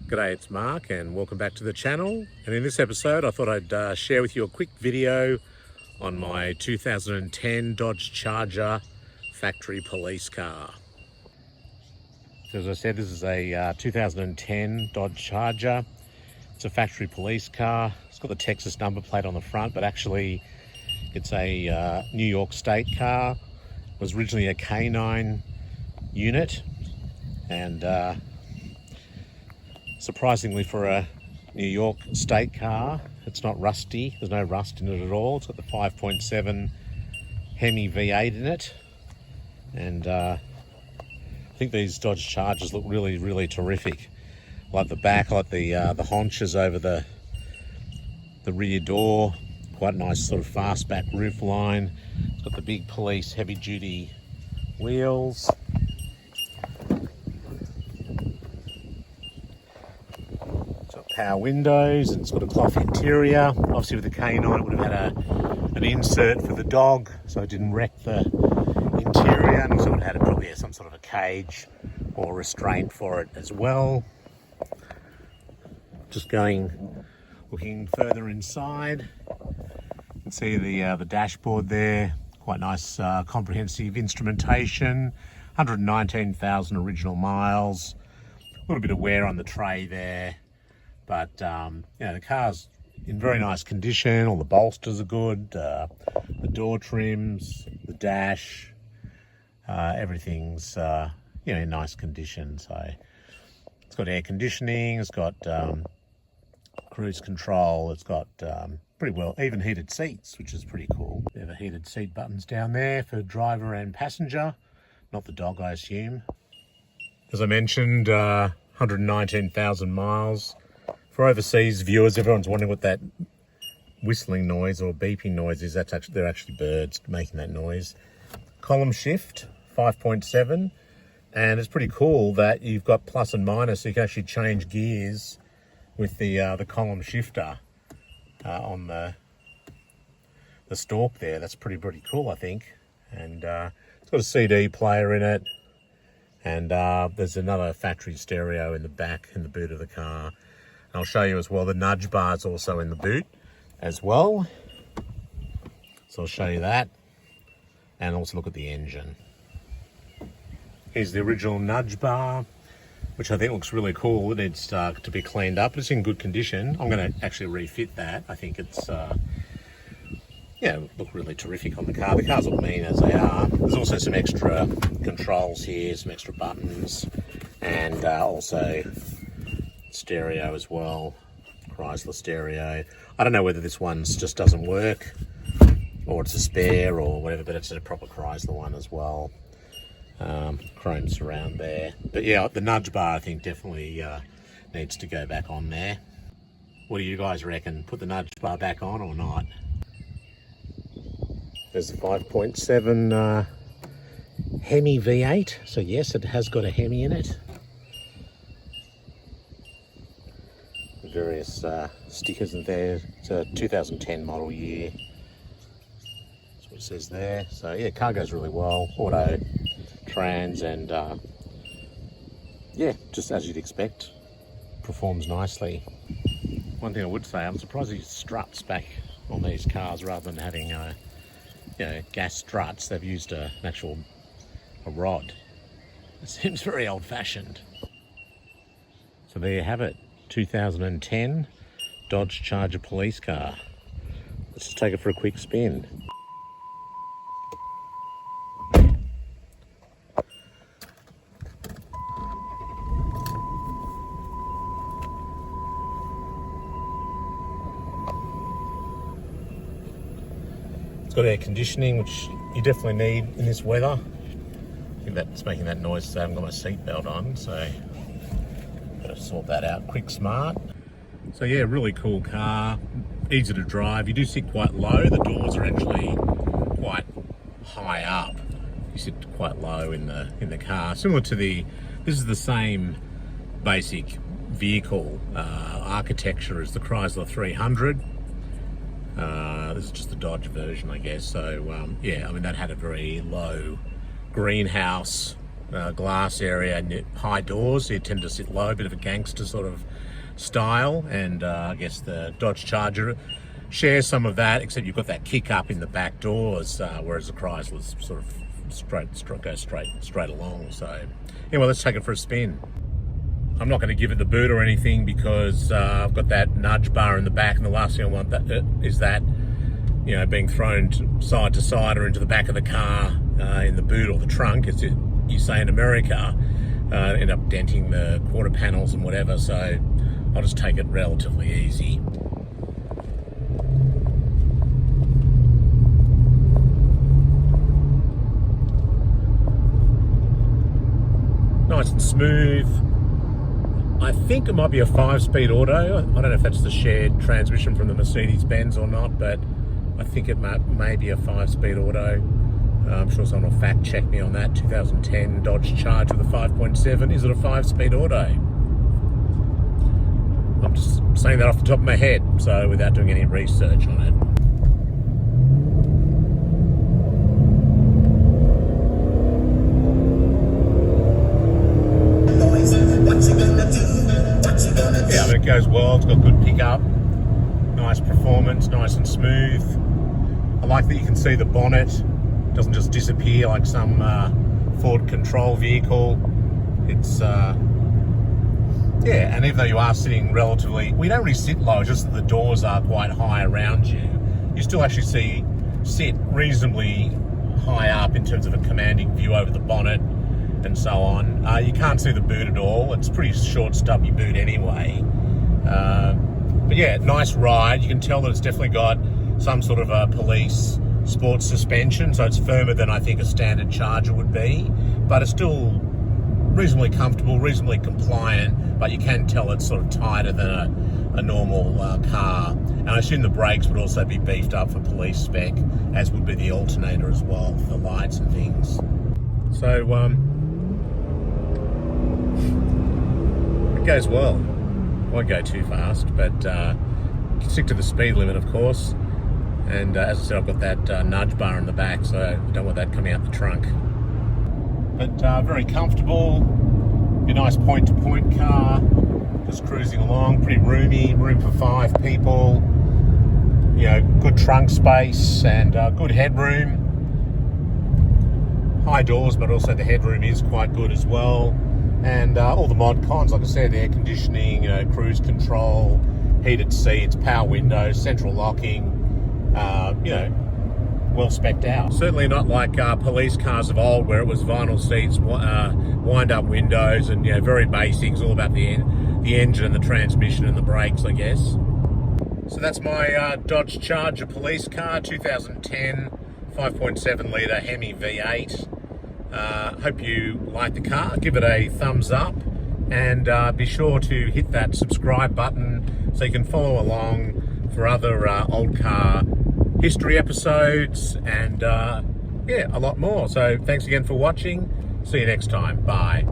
G'day, it's Mark and welcome back to the channel. And in this episode I thought I'd share with you a quick video on my 2010 Dodge Charger factory police car. As I said, this is a 2010 Dodge Charger. It's a factory police car. It's got the Texas number plate on the front, but actually it's a New York State car. It was originally a K9 unit, and surprisingly for a New York State car, it's not rusty. There's no rust in it at all. It's got the 5.7 Hemi V8 in it, and I think these Dodge Chargers look really terrific. I like the back, I like the haunches over the rear door. Quite a nice sort of fastback roof line. It's got the big police heavy duty wheels. It's got power windows and it's got a cloth interior. Obviously with the K9 it would have had an insert for the dog, so it didn't wreck the interior, and also it had probably some sort of a cage or restraint for it as well. Just looking further inside, you can see the dashboard there. Quite nice comprehensive instrumentation. 119,000 original miles. A little bit of wear on the tray there, but the car's in very nice condition. All the bolsters are good. The door trims, the dash, everything's in nice condition. So it's got air conditioning. It's got cruise control. It's got pretty well even heated seats, which is pretty cool. There are the heated seat buttons down there for driver and passenger, not the dog, I assume. As I mentioned, 119,000 miles. For overseas viewers, everyone's wondering what that whistling noise or beeping noise is. They're actually birds making that noise. Column shift, 5.7, and it's pretty cool that you've got plus and minus, so you can actually change gears with the column shifter on the stalk there. That's pretty cool, I think. And it's got a CD player in it, and there's another factory stereo in the back in the boot of the car. And I'll show you as well, the nudge bar is also in the boot as well, so I'll show you that, and also look at the engine. Here's the original nudge bar, which I think looks really cool. It needs to be cleaned up. It's in good condition. I'm going to actually refit that. I think it's look really terrific on the car. The cars look mean as they are. There's also some extra controls here, some extra buttons, and also stereo as well. Chrysler stereo. I don't know whether this one's just doesn't work or it's a spare or whatever, but it's a proper Chrysler one as well. Chrome surround there, but yeah, the nudge bar I think definitely needs to go back on there. What do you guys reckon? Put the nudge bar back on or not? There's the 5.7 Hemi V8, so yes, it has got a Hemi in it. Various stickers in there. It's a 2010 model year. That's what it says there. So yeah, car goes really well. Auto trans, and just as you'd expect, performs nicely. One thing I would say, I'm surprised these struts back on these cars rather than having gas struts. They've used an actual rod. It seems very old-fashioned. So there you have it, 2010 Dodge Charger police car. Let's just take it for a quick spin. It's got air conditioning, which you definitely need in this weather. I think that's making that noise because I haven't got my seatbelt on, so gotta sort that out quick smart. So yeah, really cool car, easy to drive. You do sit quite low. The doors are actually quite high up. You sit quite low in the car. Similar to this is the same basic vehicle architecture as the Chrysler 300. This is just the Dodge version, I guess. So that had a very low greenhouse glass area and high doors, so you tend to sit low, a bit of a gangster sort of style, and I guess the Dodge Charger shares some of that, except you've got that kick up in the back doors, whereas the Chrysler's sort of goes straight along. So anyway, let's take it for a spin. I'm not going to give it the boot or anything because I've got that nudge bar in the back, and the last thing I want is that, you know, being thrown side to side or into the back of the car in the boot or the trunk, as you say in America, end up denting the quarter panels and whatever. So I'll just take it relatively easy. Nice and smooth. I think it might be a 5-speed auto. I don't know if that's the shared transmission from the Mercedes-Benz or not, but I think it may be a 5-speed auto. I'm sure someone will fact check me on that. 2010 Dodge Charger with a 5.7. Is it a 5-speed auto? I'm just saying that off the top of my head, so without doing any research on it. Yeah, but it goes well. It's got good pickup, nice performance, nice and smooth. I like that you can see the bonnet. It doesn't just disappear like some Ford control vehicle. It's yeah, and even though you are sitting relatively, we don't really sit low, just that the doors are quite high around you. You still actually sit reasonably high up in terms of a commanding view over the bonnet and so on. You can't see the boot at all. It's a pretty short, stubby boot anyway. But yeah, nice ride. You can tell that it's definitely got some sort of a police sports suspension, so it's firmer than I think a standard Charger would be, but it's still reasonably comfortable, reasonably compliant, but you can tell it's sort of tighter than a normal car. And I assume the brakes would also be beefed up for police spec, as would be the alternator as well, for the lights and things. So it goes well. Won't go too fast, but stick to the speed limit, of course. And as I said, I've got that nudge bar in the back, so I don't want that coming out the trunk. But very comfortable, be a nice point-to-point car, just cruising along, pretty roomy, room for 5 people. You know, good trunk space and good headroom. High doors, but also the headroom is quite good as well. And all the mod cons, like I said, air conditioning, you know, cruise control, heated seats, power windows, central locking, you know, well spec'd out. Certainly not like police cars of old, where it was vinyl seats, wind-up windows, and, you know, very basics, all about the engine and the transmission and the brakes, I guess. So that's my Dodge Charger police car, 2010, 5.7 litre Hemi V8. Hope you like the car. Give it a thumbs up, and be sure to hit that subscribe button so you can follow along for other old car history episodes and yeah, a lot more. So thanks again for watching. See you next time. Bye.